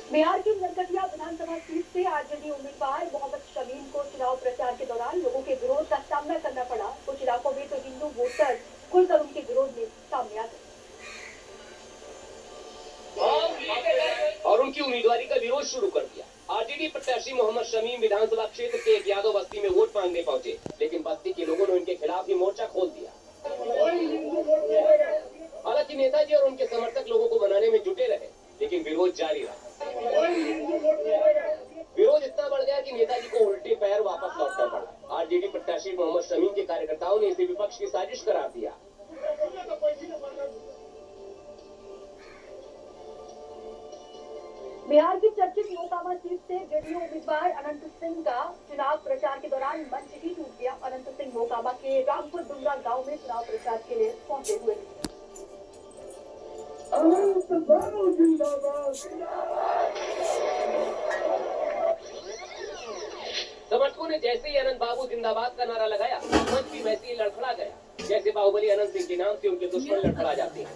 बिहार की नरकटिया विधानसभा सीट से आरजेडी उम्मीदवार मोहम्मद शमीम को चुनाव प्रचार के दौरान लोगों के विरोध का सामना करना पड़ा। कुछ इलाकों में तो हिंदू वोटर खुलकर उनके विरोध में सामने आ गए और उनकी उम्मीदवारी का विरोध शुरू कर दिया। आरजेडी प्रत्याशी मोहम्मद शमीम विधानसभा क्षेत्र के एक यादव बस्ती में वोट मांगने पहुंचे, लेकिन बस्ती के लोगों ने उनके खिलाफ ही मोर्चा खोल दिया। हालांकि नेताजी और उनके समर्थक लोगों को मनाने में जुटे रहे, लेकिन विरोध जारी रहा। विरोध इतना बढ़ गया कि नेताजी को उल्टे पैर वापस लौटना पड़ा। आरजेडी प्रत्याशी मोहम्मद शमीम के कार्यकर्ताओं ने इसे विपक्ष की साजिश करार दिया। बिहार की चर्चित मोकामा सीट से जेडीयू उम्मीदवार अनंत सिंह का चुनाव प्रचार के दौरान मंच ही टूट गया। अनंत सिंह मोकामा के रामपुर डुंगरा गांव में चुनाव प्रचार के लिए पहुंचे हुए थे। समर्थकों ने जैसे ही अनंत बाबू जिंदाबाद का नारा लगाया, मंच भी वैसे ही लड़खड़ा गया, जैसे बाहुबली अनंत सिंह के नाम से उनके दुश्मन लड़खड़ा जाते हैं।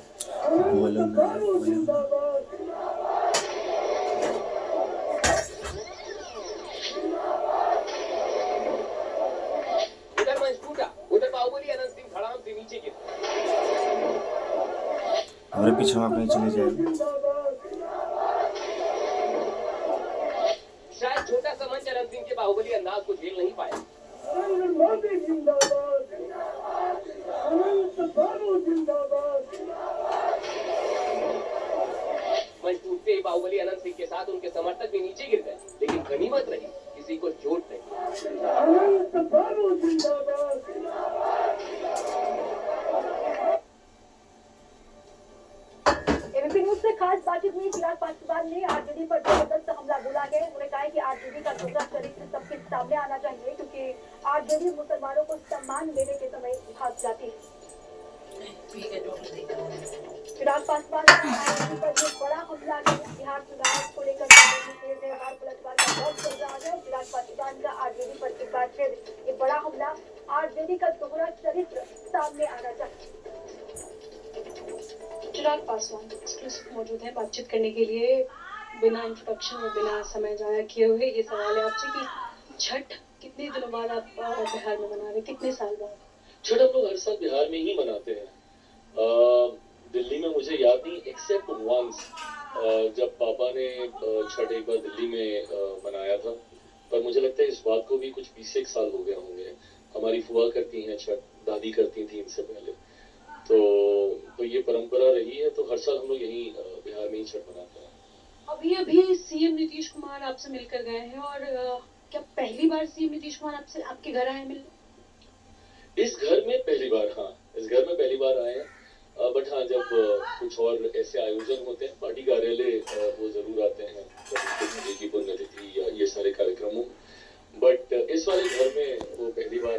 उधर मंच टूटा, उधर बाहुबली अनंत सिंह धड़ाम से नीचे गिर। हमारे पीछे हम अपने चले जाएंगे। शायद छोटा सा मंच अनंत सिंह के बाहुबली अंदाज को झेल नहीं पाया। मंच टूटते ही बाहुबली अनंत सिंह के साथ उनके समर्थक भी नीचे गिर गए, लेकिन गनीमत रही, किसी को चोट नहीं। एबीपी न्यूज से खास बातचीत में चिराग पासवान ने आरजेडी पर जबरदस्त हमला बोला है। उन्होंने कहा कि आरजेडी का दूसरा चरित्र सबके सामने आना चाहिए, क्योंकि आरजेडी मुसलमानों को सम्मान देने के समय भाग जाती है। चिराग पासवान पर ये बड़ा हमला है। बिहार चुनाव को लेकर पलटवार का दौर चल रहा है। चिराग पासवान का आरजेडी पर एक बार फिर ये बड़ा हमला, आरजेडी का दोहरा चरित्र सामने आना चाहिए। चिराग पासवान एक्सक्लूसिव मौजूद है बातचीत करने के लिए। बिना इंट्रोडक्शन और बिना समय जाया किए हुए ये सवाल है आपसे कि छठ कितने दिनों बाद आप बिहार में मना रहे, कितने साल बाद? छठ हम लोग हर साल बिहार में ही मनाते हैं। दिल्ली में मुझे याद नहीं, एक्सेप्ट वंस जब पापा ने छठ एक बार दिल्ली में मनाया था, पर मुझे लगता है इस बात को भी कुछ 20 साल हो गए होंगे। हमारी फुआ करती हैं छठ, दादी करती थी इनसे पहले, तो ये परंपरा रही है। तो हर साल हम लोग यही बिहार में ही छठ मनाते हैं। अभी सीएम नीतीश कुमार आपसे मिलकर गए हैं, और क्या पहली बार सीएम नीतीश कुमार आपसे आपके घर आए मिलने? इस घर में पहली बार, हाँ, इस घर में पहली बार आए हैं। बट हाँ, जब कुछ और ऐसे आयोजन होते हैं पार्टी कार्यालय, वो जरूर आते हैं, पुण्यतिथि या ये सारे कार्यक्रमों। बट इस वाले घर में वो पहली बार